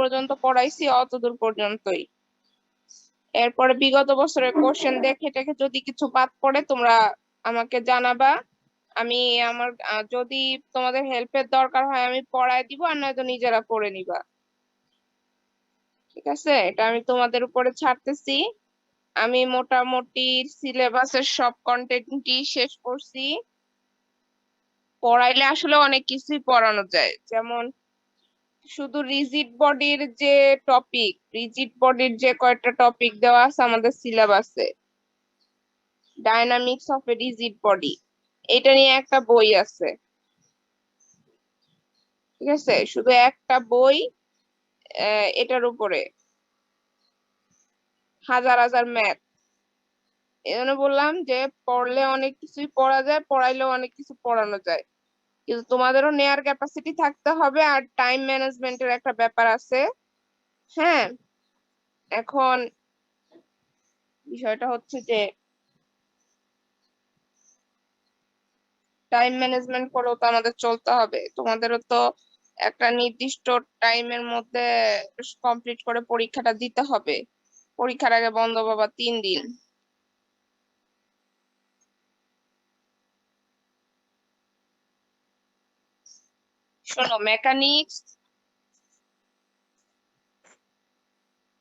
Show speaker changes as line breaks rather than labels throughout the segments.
পর্যন্ত পড়াইছি অতদূর পর্যন্তই। এরপরে বিগত বছরের কোশ্চেন দেখে টেখে যদি কিছু বাদ পড়ে তোমরা আমাকে জানাবা। আমি আমার যদি তোমাদের হেল্পের দরকার হয় আমি পড়ায় দিব, আর নয়তো নিজেরা পড়ে নিবা। ঠিক আছে, এটা আমি তোমাদের উপরে ছাড়তেছি। আমি মোটামুটি সিলেবাসের সব কন্টেন্টই শেষ করছি। পড়াইলে আসলে অনেক কিছুই পড়ানো যায়, যেমন শুধু রিজিড বডির যে কয়েকটা টপিক দেওয়া আছে আমাদের সিলেবাসে, dynamics of A rigid body, এটা নিয়ে একটা বই আছে। ঠিক আছে, শুধু একটা বই এটার উপরে, হাজার হাজার ম্যাথ। এই জন্য বললাম যে পড়লে অনেক কিছুই পড়া যায়, পড়াইলেও অনেক কিছু পড়ানো যায়, কিন্তু তোমাদেরও নেয়ার ক্যাপাসিটি থাকতে হবে, আর টাইম ম্যানেজমেন্টের একটা ব্যাপার আছে। হ্যাঁ, এখন বিষয়টা হচ্ছে যে টাইম ম্যানেজমেন্ট করেও তো আমাদের চলতে হবে, তোমাদেরও তো একটা নির্দিষ্ট টাইমের মধ্যে কমপ্লিট করে পরীক্ষাটা দিতে হবে। পরীক্ষার আগে বন্ধ বাবা 3 দিন। শোনো, মেকানিক্স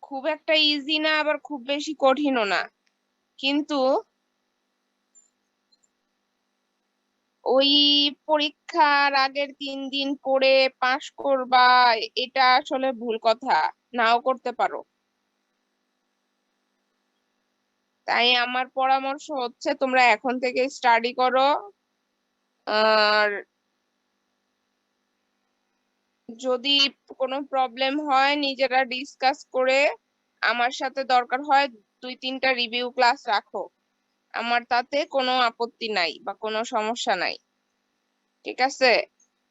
খুব একটা ইজি না, আবার খুব বেশি কঠিনও না, কিন্তু ওই পরীক্ষার আগের 3 দিন পড়ে পাশ করবা, এটা আসলে ভুল কথা, নাও করতে পারো। তাই আমার পরামর্শ হচ্ছে তোমরা এখন থেকে স্টাডি করো। আর যদি কোনো প্রবলেম হয় নিজেরা ডিসকাস করে আমার সাথে দরকার হয় 2-3টা রিভিউ ক্লাস রাখো, আমার তাতে কোনো আপত্তি নাই বা কোনো সমস্যা নাই। ঠিক আছে,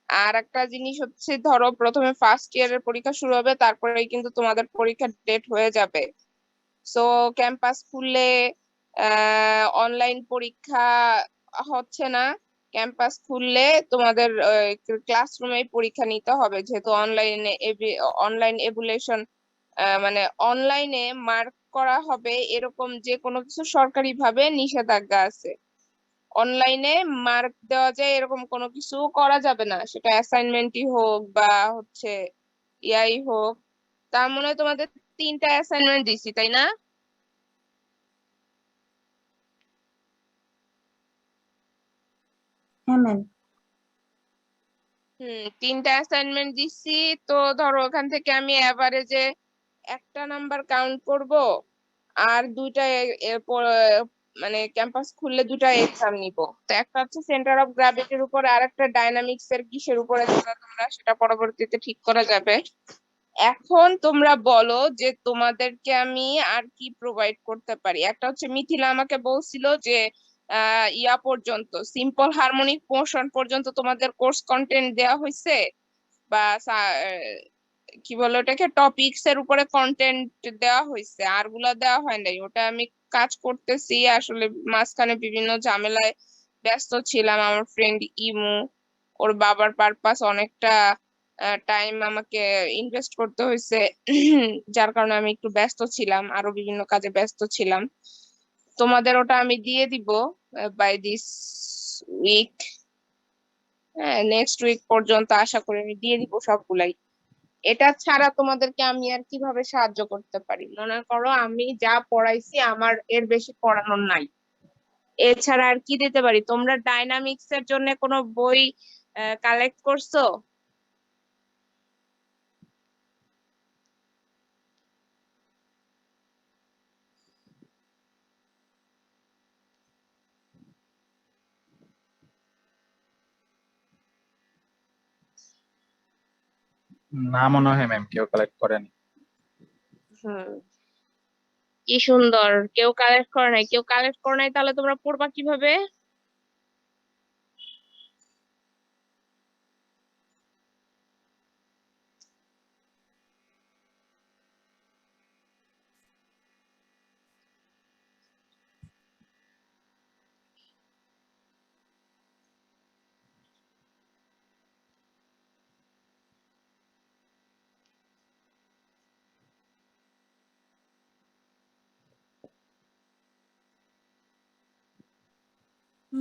আর একটা জিনিস হচ্ছে, ধরো প্রথমে ফার্স্ট ইয়ারের পরীক্ষা শুরু হবে, তারপরেই কিন্তু তোমাদের পরীক্ষার ডেট হয়ে যাবে। সো ক্যাম্পাস খুললে অনলাইন পরীক্ষা হচ্ছে না, ক্যাম্পাস খুললে তোমাদের ক্লাসরুমে পরীক্ষা নিতে হবে, যেহেতু অনলাইন এভুলেশন, মানে অনলাইনে মার্ক করা হবে, এরকম যে কোনো কিছু সরকারি ভাবে নিষেধাজ্ঞা আছে। অনলাইনে মার্ক দেওয়া যায় এরকম কোনো কিছু করা যাবে না, সেটা অ্যাসাইনমেন্টই হোক বা হচ্ছে ইয়াই হোক। তার মনে হয় তোমাদের 3টা অ্যাসাইনমেন্ট দিছি, তাই না?
হ্যাঁ ম্যাম।
3টা অ্যাসাইনমেন্ট দিছি। তো ধরো ওখান থেকে আমি এভারেজে একটা নাম্বার কাউন্ট করব, আর দুইটা মানে ক্যাম্পাস খুললে 2টা এক্সাম নিব। তো একটা হচ্ছে সেন্টার অফ গ্র্যাভিটির উপরে, আর একটা ডাইনামিক্স এর কিসের উপরে দিবা তোমরা, সেটা পরবর্তীতে ঠিক করা যাবে। এখন তোমরা বলো যে তোমাদেরকে আমি আর কি প্রোভাইড করতে পারি। একটা হচ্ছে মিথিলা আমাকে বলছিল যে ইয়া পর্যন্ত সিম্পল হারমোনিক মোশন পর্যন্ত তোমাদের কোর্স কন্টেন্ট দেওয়া হয়েছে, বা কি বলে ওটাকে, টপিকস এর উপরে কন্টেন্ট দেওয়া হয়েছে, আর গুলা দেওয়া হয় নাই। ওটা আমি কাজ করতেছি, আসলে মাঝখানে বিভিন্ন ঝামেলায় ব্যস্ত ছিলাম। আমার ফ্রেন্ড ইমু, ওর বাবার পারপাস অনেকটা টাইম আমাকে ইনভেস্ট করতে হয়েছে, যার কারণে আমি একটু ব্যস্ত ছিলাম, আরো বিভিন্ন কাজে ব্যস্ত ছিলাম। তোমাদের ওটা আমি দিয়ে দিব বাই দিস উইক। হ্যাঁ, নেক্সট উইক পর্যন্ত আশা করি আমি দিয়ে দিব সবগুলাই। এটা ছাড়া তোমাদেরকে আমি আর কিভাবে সাহায্য করতে পারি? মনে করো আমি যা পড়াইছি আমার এর বেশি পড়ানোর নাই, এছাড়া আর কি দিতে পারি? তোমরা ডাইনামিক্স এর জন্য কোনো বই কালেক্ট করছো?
না, মনে হয় ম্যাম কেউ কালেক্ট করেনি।
হুম, কি সুন্দর, কেউ কালেক্ট করে নাই, কেউ কালেক্ট করে নাই, তাহলে তোমরা পড়বা কিভাবে?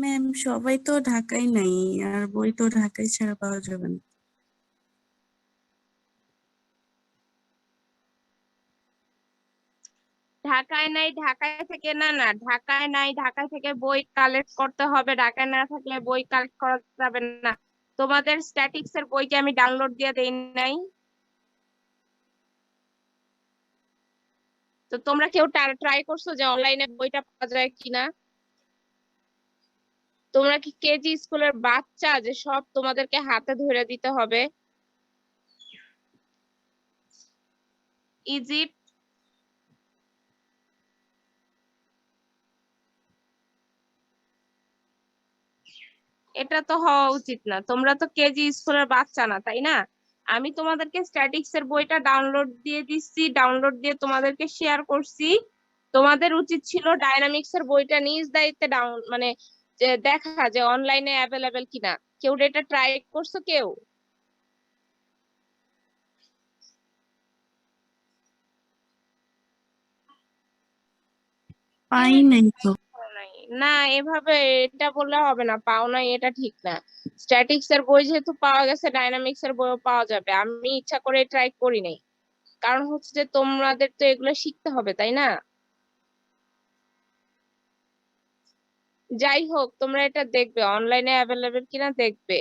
ম্যাম সবাই তো ঢাকায় নাই, আর বই তো ঢাকায় ছাড়া পাওয়া যাবে না।
ঢাকায় নাই, ঢাকায় থেকে না না ঢাকায় নাই, ঢাকায় থেকে বই কালেক্ট করতে হবে, ঢাকায় না থাকলে বই কালেক্ট করা যাবে না। তোমাদের স্ট্যাটিক্স এর বই কি আমি ডাউনলোড দিয়ে দেই নাই? তো তোমরা কেউ ট্রাই করছো যে অনলাইনে বইটা পাওয়া যায় কিনা? তোমরা কি কেজি স্কুলের বাচ্চা যে সব তোমাদেরকে হাতে ধরে দিতে হবে? ইজিপ্ট, এটা তো হওয়া উচিত না। তোমরা তো কেজি স্কুলের বাচ্চা না, তাই না? আমি তোমাদেরকে স্ট্যাটিক্স এর বইটা ডাউনলোড দিয়ে দিচ্ছি, ডাউনলোড দিয়ে তোমাদেরকে শেয়ার করছি। তোমাদের উচিত ছিল ডাইনামিক্স এর বইটা নিজ দায়িত্বে মানে যে দেখা যে অনলাইনে অ্যাভেলেবেল কিনা। কেউ এটা ট্রাই করছো কেউ?
পাই নাই তো।
পাও নাই? না, এভাবে এটা বললে হবে না, পাও নাই এটা ঠিক না। স্ট্যাটিক্স এর বই যেহেতু পাওয়া গেছে, ডাইনামিক্স এর বইও পাওয়া যাবে। আমি ইচ্ছা করে ট্রাই করি নাই, কারণ হচ্ছে যে তোমাদের তো এগুলো শিখতে হবে, তাই না? যাই হোক, তোমরা এটা দেখবে অনলাইনে অ্যাভেলেবেল কিনা দেখবে।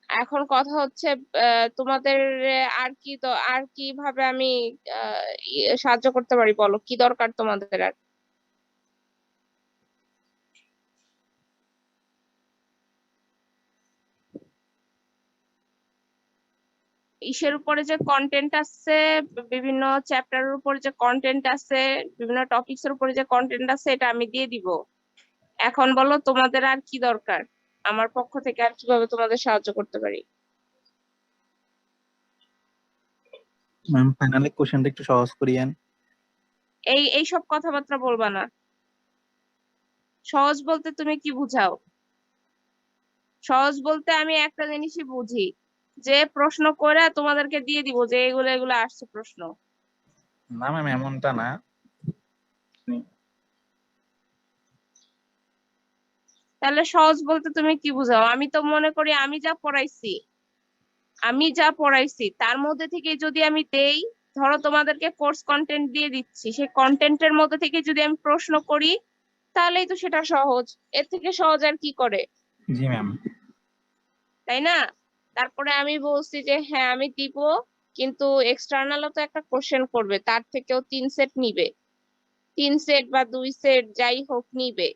এখন কথা হচ্ছে তোমাদের আর কি তো আর কিভাবে আমি সাহায্য করতে পারি, বলো কি দরকার তোমাদের আর? ইসের উপরে যে কন্টেন্ট আছে, বিভিন্ন চ্যাপ্টারের উপরে যে কন্টেন্ট আছে, বিভিন্ন টপিকস এর উপরে যে কন্টেন্ট আছে, এটা আমি দিয়ে দিব। এখন বলো তোমাদের আর কি দরকার, আমার পক্ষ থেকে আর কিভাবে তোমাদের সাহায্য করতে পারি?
ম্যাম ফাইনালি কোশ্চেনটা একটু সহজ করিয়েন।
এইসব কথাবার্তা বলবা না। সহজ বলতে তুমি কি বুঝাও? সহজ বলতে আমি একটা জিনিসই বুঝি, যে প্রশ্ন করে তোমাদেরকে দিয়ে দিব যে এগুলো এগুলো আসছে প্রশ্ন।
না ম্যাম এমনটা না।
তাহলে সহজ বলতে তুমি কি বুঝাও? আমি তো মনে করি আমি যা পড়াইছি তার মধ্যে থেকে যদি আমি দেই, ধরো তোমাদেরকে কোর্স কন্টেন্ট দিয়ে দিচ্ছি, সেই কন্টেন্টের মধ্যে থেকে যদি আমি প্রশ্ন করি, তাহলেই তো সেটা সহজ। এর থেকে সহজ আর কি করে,
জি ম্যাম।
তাই না? তারপরে আমি বলছি যে হ্যাঁ আমি দিব, কিন্তু এক্সটার্নালও তো একটা কোশ্চেন করবে, তার থেকেও 3 সেট নিবে, 3 সেট বা 2 সেট যাই হোক নিবে।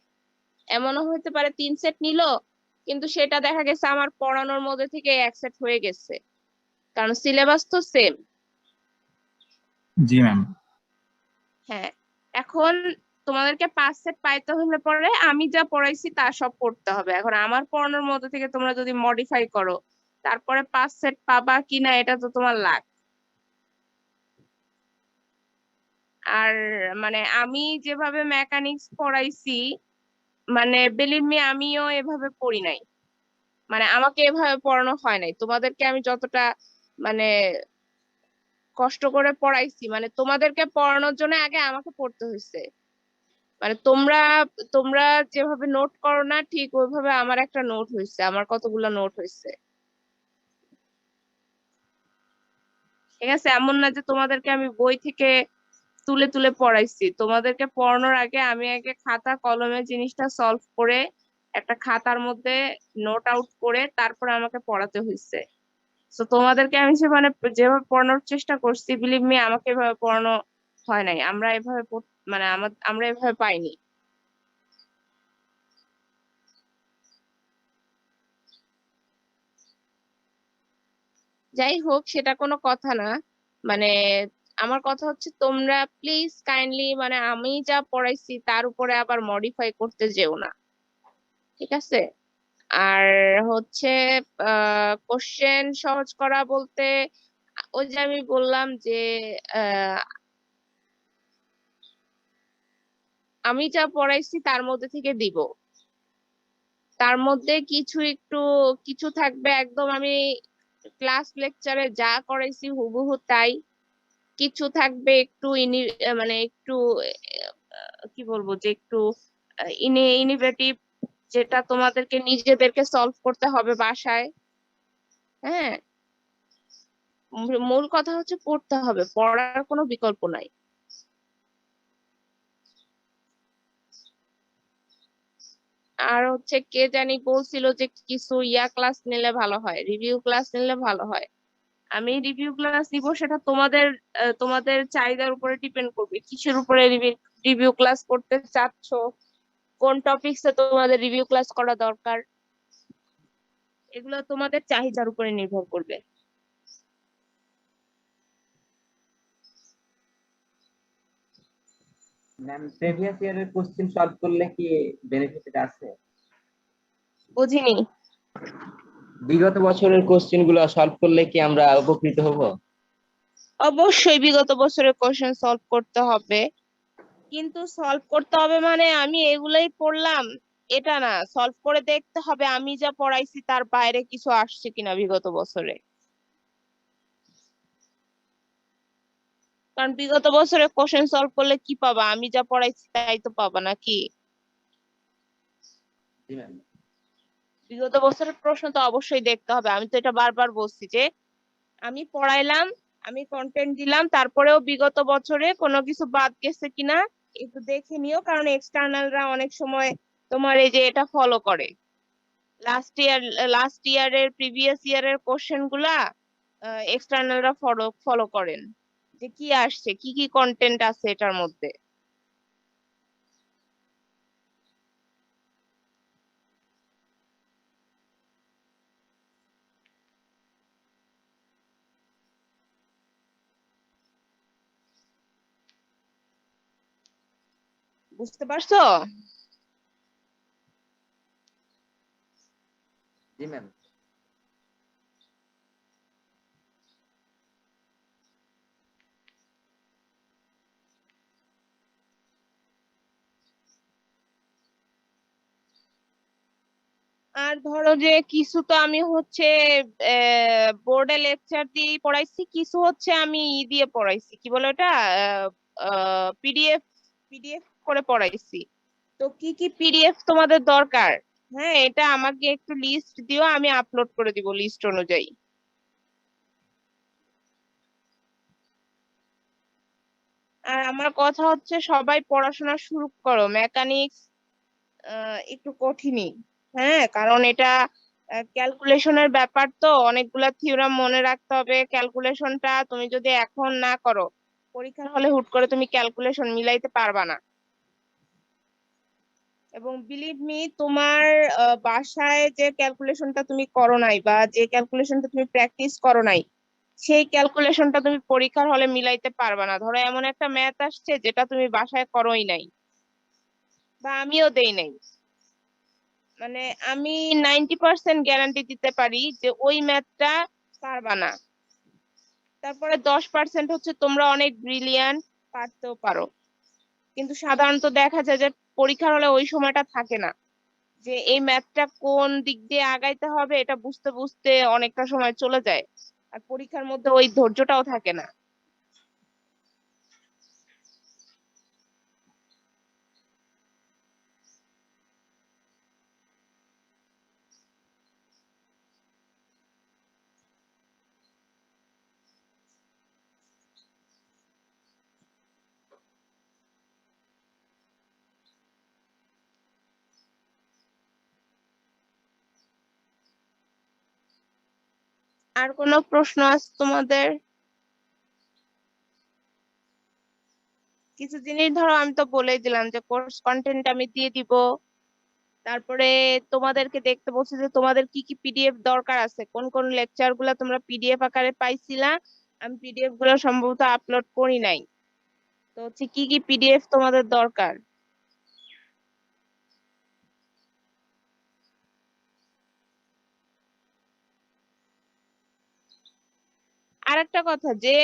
এমনও হতে পারে 3 সেট নিল, কিন্তু সেটা দেখা গেছে আমার পড়ানোর মধ্যে থেকে 1 সেট হয়ে গেছে, কারণ সিলেবাস তো সেম।
জি ম্যাম।
হ্যাঁ, এখন তোমাদেরকে 5 সেট পাইতে হলে পরে আমি যা পড়াইছি তা সব পড়তে হবে। এখন আমার পড়ানোর মধ্যে থেকে তোমরা যদি মডিফাই করো, তারপরে 5 সেট পাবা কিনা এটা তো তোমার লাক। আর মানে আমি যেভাবে মেকানিক্স পড়াইছি, মানে বিলিভ মি আমিও এভাবে পড়ি নাই, মানে আমাকে এভাবে পড়ানো হয় নাই। তোমাদেরকে আমি যতটা মানে কষ্ট করে পড়াইছি, মানে তোমাদেরকে পড়ানোর জন্য আগে আমাকে পড়তে হয়েছে। মানে তোমরা তোমরা যেভাবে নোট করো না, ঠিক ওইভাবে আমার একটা নোট হয়েছে, আমার কতগুলো নোট হয়েছে। ঠিক আছে, এমন না যে তোমাদেরকে আমি বই থেকে তুলে তুলে পড়াইছি। তোমাদেরকে পড়ানোর আগে আমি আগে খাতা কলমে জিনিসটা সলভ করে একটা খাতার মধ্যে নোট আউট করে তারপরে আমাকে পড়াতে হয়েছে। তো তোমাদেরকে আমি যেভাবে পড়ানোর চেষ্টা করছি, বিলিভ মি আমাকে এভাবে পড়ানো হয় নাই। আমরা এভাবে মানে আমরা এভাবে পাইনি। যাই হোক, সেটা কোনো কথা না। মানে আমার কথা হচ্ছে তোমরা প্লিজ কাইন্ডলি মানে আমি যা পড়াইছি তার উপরে আবার মডিফাই করতে যেও না, ঠিক আছে? আর হচ্ছে কোশ্চেন সহজ করা বলতে ওই যে আমি বললাম যে আহ, আমি যা পড়াইছি তার মধ্যে থেকে দিব। তার মধ্যে কিছু থাকবে একদম আমি ক্লাস লেকচারে যা করাইছি হুবহু তাই। কিছু থাকবে একটু মানে একটু কি বলবো যে একটু ইনোভেটিভ যেটা তোমাদেরকে নিজেদেরকে সলভ করতে হবে বাসায়। হ্যাঁ, মূল কথা হচ্ছে পড়তে হবে, পড়ার কোনো বিকল্প নাই। আর হচ্ছে কে জানি বলছিল যে কিছু ক্লাস নিলে ভালো হয়, রিভিউ ক্লাস নিলে ভালো হয়। আমি রিভিউ ক্লাস নিব, সেটা তোমাদের চাহিদার উপরে ডিপেন্ড করবে, কিসের উপরে রিভিউ ক্লাস করতে চাচ্ছ, কোন টপিকসে তোমাদের রিভিউ ক্লাস করা দরকার, এগুলো তোমাদের চাহিদার উপরে নির্ভর করবে।
ম্যাম প্রিভিয়াস ইয়ারের কোশ্চেন সলভ করলে কি বেনিফিট আছে?
বুঝিনি।
বিগত বছরের কোশ্চেন গুলো সলভ করলে কি আমরা উপকৃত হব?
অবশ্যই বিগত বছরের কোশ্চেন সলভ করতে হবে, কিন্তু সলভ করতে হবে মানে আমি এগুলাই পড়লাম এটা না, সলভ করে দেখতে হবে আমি যা পড়াইছি তার বাইরে কিছু আসছে কিনা বিগত বছরে। কারণ বিগত বছরে কোশ্চেন সলভ করলে কি পাবা? আমি যা পড়াইছি তাই তো পাবা নাকি?
জি ম্যাম।
বিগত বছরের প্রশ্ন তো অবশ্যই দেখতে হবে। আমি তো এটা বারবার বলছি যে আমি পড়াইলাম, আমি কন্টেন্ট দিলাম, তারপরেও বিগত বছরে কোনো কিছু বাদ গেছে কিনা একটু দেখে নিও, কারণ এক্সটার্নালরা অনেক সময় তোমার এই যে এটা ফলো করে, লাস্ট ইয়ারের প্রিভিয়াস ইয়ারের কোশ্চেন গুলা এক্সটার্নালরা ফলো করেন যে কি আসছে, কি কি কন্টেন্ট আছে এটার মধ্যে। বুঝতে পারছো?
জি ম্যাম।
আর ধরো যে কিছু তো আমি হচ্ছে বোর্ডে লেকচার দিয়ে পড়াইছি, কিছু হচ্ছে আমি দিয়ে পড়াইছি, কি বলে ওটা, পিডিএফ পিডিএফ করে পড়াইছি। তো কি কি পিডিএফ তোমাদের দরকার? হ্যাঁ, এটা আমাকে একটু লিস্ট দিও, আমি আপলোড করে দিব লিস্ট অনুযায়ী। আর আমার কথা হচ্ছে সবাই পড়াশোনা শুরু করো, মেকানিক্স একটু কঠিনই। হ্যাঁ, কারণ এটা ক্যালকুলেশনের ব্যাপার, তো অনেকগুলা থিওরাম মনে রাখতে হবে। ক্যালকুলেশনটা তুমি যদি এখন না করো, পরীক্ষার হলে হুট করে তুমি ক্যালকুলেশন মিলাইতে পারবা না। এবং বিলিভ মি, তোমার বাসায় যে ক্যালকুলেশনটা তুমি করো নাই বা যে ক্যালকুলেশনটা তুমি প্র্যাকটিস করো নাই, সেই ক্যালকুলেশনটা তুমি পরীক্ষার হলে মিলাইতে পারবা না। ধরো এমন একটা ম্যাথ আসছে যেটা তুমি বাসায় করোই নাই বা আমিও দেই নাই, মানে আমি 90% গ্যারান্টি দিতে পারি যে ওই ম্যাথটা পারবা না। তারপরে 10% হচ্ছে তোমরা অনেক ব্রিলিয়ান্ট, পারতেও পারো, কিন্তু সাধারণত দেখা যায় যে পরীক্ষার হলে ওই সময়টা থাকে না, যে এই ম্যাথটা কোন দিক দিয়ে আগাইতে হবে এটা বুঝতে বুঝতে অনেকটা সময় চলে যায়, আর পরীক্ষার মধ্যে ওই ধৈর্যটাও থাকে না। আর কোনো প্রশ্ন আছে তোমাদের? কিছু জিনিস ধরো আমি তো বলেই দিলাম যে কোর্স কন্টেন্ট আমি দিয়ে দিব, তারপরে তোমাদেরকে দেখতে বলছি যে তোমাদের কি কি পিডিএফ দরকার আছে, কোন কোন লেকচার গুলা তোমরা পিডিএফ আকারে পাইছিলা, আমি পিডিএফ গুলো সম্ভবত আপলোড করি নাই। তো হচ্ছে কি কি পিডিএফ তোমাদের দরকার। আর একটা কথা, যে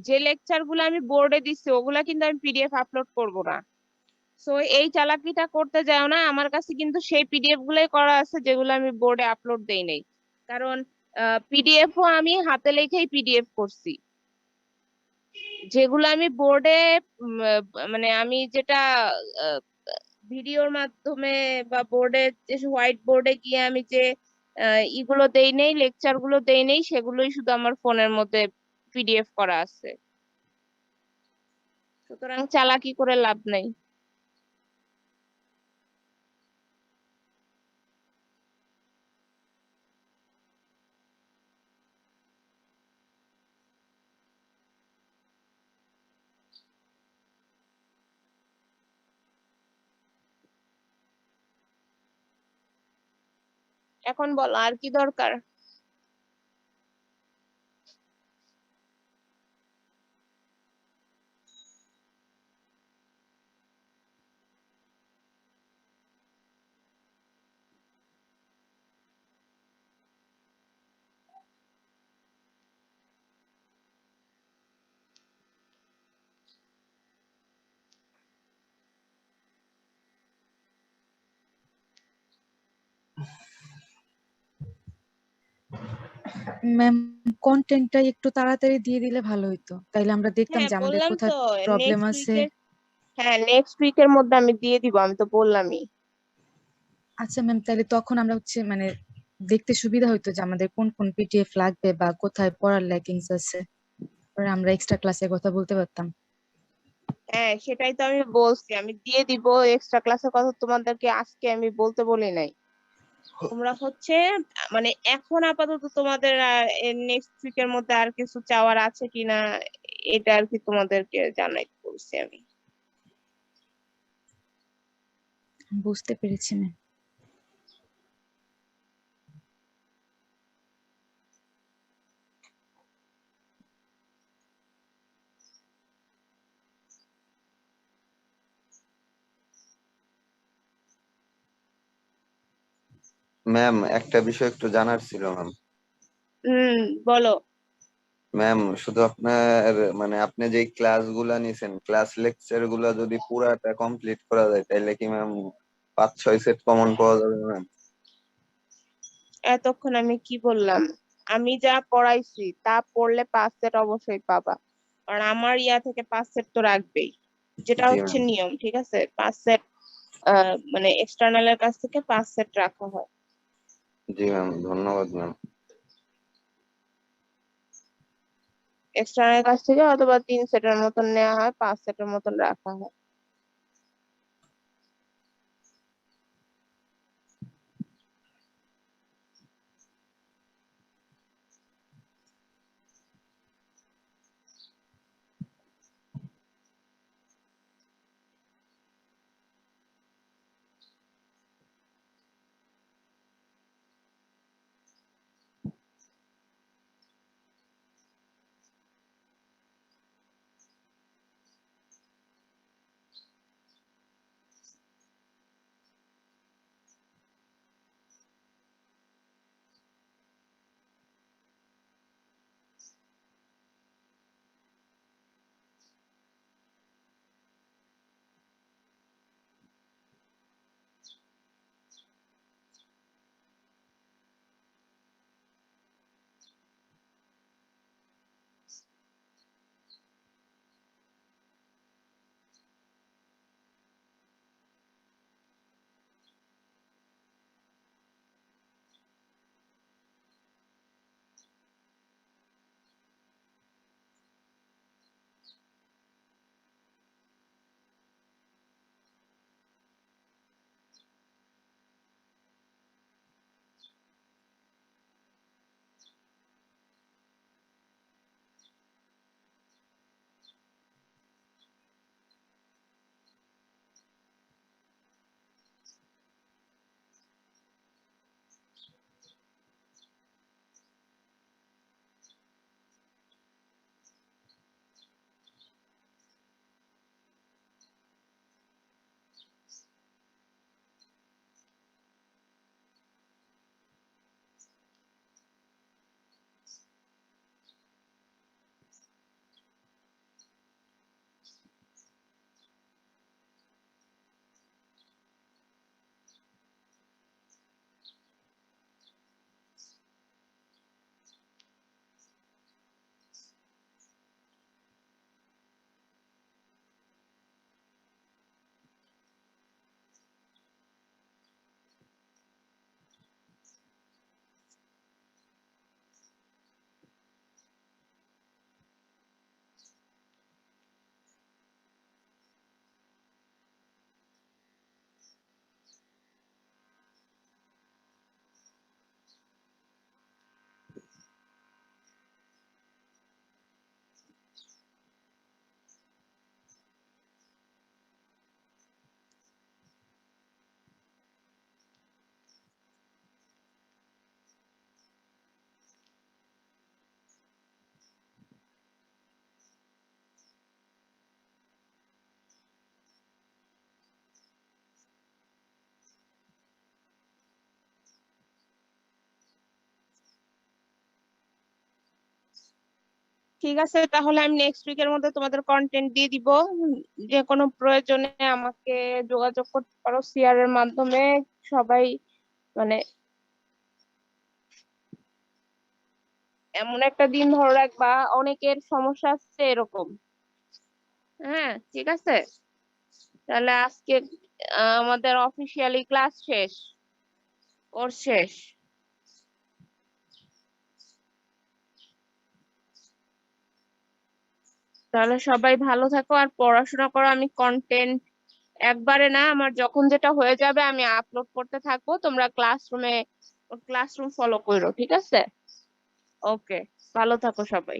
যে লেকচার গুলো আমি বোর্ডে দিচ্ছি ওগুলা কিন্তু আমি পিডিএফ আপলোড করব না। সো এই চালাকিটা করতে যাও না, আমার কাছে কিন্তু সেই পিডিএফ গুলাই করা আছে যেগুলো আমি বোর্ডে আপলোড দেই নাই। কারণ পিডিএফও আমি হাতে লিখেই পিডিএফ করছি, যেগুলো আমি বোর্ডে মানে আমি যেটা ভিডিওর মাধ্যমে বা বোর্ডে, যে হোয়াইট বোর্ডে গিয়ে আমি যে ইগুলো দেই নেই, লেকচার গুলো দেই নেই, সেগুলোই শুধু আমার ফোনের মধ্যে পিডিএফ করা আছে। সুতরাং চালাকি করে লাভ নাই। এখন বলো আর কি দরকার?
ম্যাম, কন্টেন্টটা একটু তাড়াতাড়ি দিয়ে দিলে ভালো হতো, তাইলে আমরা দেখতাম
হ্যাঁ
যে আমাদের
বললাম
কোথায়
তো,
প্রবলেম
নেক্সট
আছে।
উইকের, হ্যাঁ নেক্সট উইকের মধ্যে আমি দিয়ে দিব, আমি তো বললামই।
আচ্ছা ম্যাম, তাহলে তখন আমরা মানে দেখতে সুবিধা হইতো যে আমাদের কোন কোন পিডিএফ লাগবে বা কোথায় পড়ার ল্যাকিংস আছে, পরে আমরা এক্সট্রা ক্লাসে কথা বলতে পারতাম।
হ্যাঁ সেটাই তো আমি বলছি, আমি দিয়ে দিব। এক্সট্রা ক্লাসের কথা তোমাদেরকে আজকে আমি বলতে বলি নাই। তোমরা হচ্ছে মানে এখন আপাতত তোমাদের নেক্সট উইকের মধ্যে আর কিছু চাওয়ার আছে কিনা, এটা আর কি তোমাদেরকে জানাই বলছি আমি।
বুঝতে পেরেছি ম্যাম।
ম্যাম, একটা বিষয় একটু জানার ছিল ম্যাম।
বলো।
ম্যাম, শুধু আপনার মানে আপনি যে ক্লাস গুলা নিছেন, ক্লাস লেকচার গুলা যদি পুরাটা কমপ্লিট করা যায় তাহলে কি ম্যাম 5-6 সেট কমন পাওয়া যাবে ম্যাম?
এতক্ষণ আমি কি বললাম? আমি যা পড়াইছি তা পড়লে 5 সেট অবশ্যই পাবা, কারণ আমার ইয়া থেকে 5 সেট তো রাখবেই, যেটা
জি
হচ্ছে
ম্যাম।
নিয়ম, ঠিক আছে? 5 সেট মানে এক্সটার্নালের কাছ থেকে 5 সেট রাখা হয়।
জি ম্যাম, ধন্যবাদ ম্যাম।
এক্সটার্নালের কাছ থেকে অথবা 3 সেটের মতন নেওয়া হয়, 5 সেটের মতন রাখা হয়। ঠিক আছে, তাহলে আমি নেক্সট উইকের মধ্যে তোমাদের কন্টেন্ট দিয়ে দিব। যে কোনো প্রয়োজনে আমাকে যোগাযোগ করতে পারো সিআর এর মাধ্যমে। সবাই মানে এমন একটা দিন ধরে রাখবা, অনেকের সমস্যা আছে এরকম। হ্যাঁ, ঠিক আছে, তাহলে আজকে আমাদের অফিসিয়ালি ক্লাস শেষ, কোর্স শেষ। তাহলে সবাই ভালো থাকো আর পড়াশোনা করো। আমি কন্টেন্ট একবারে না, আমার যখন যেটা হয়ে যাবে আমি আপলোড করতে থাকবো, তোমরা ক্লাসরুম ফলো করো, ঠিক আছে? ওকে, ভালো থাকো সবাই।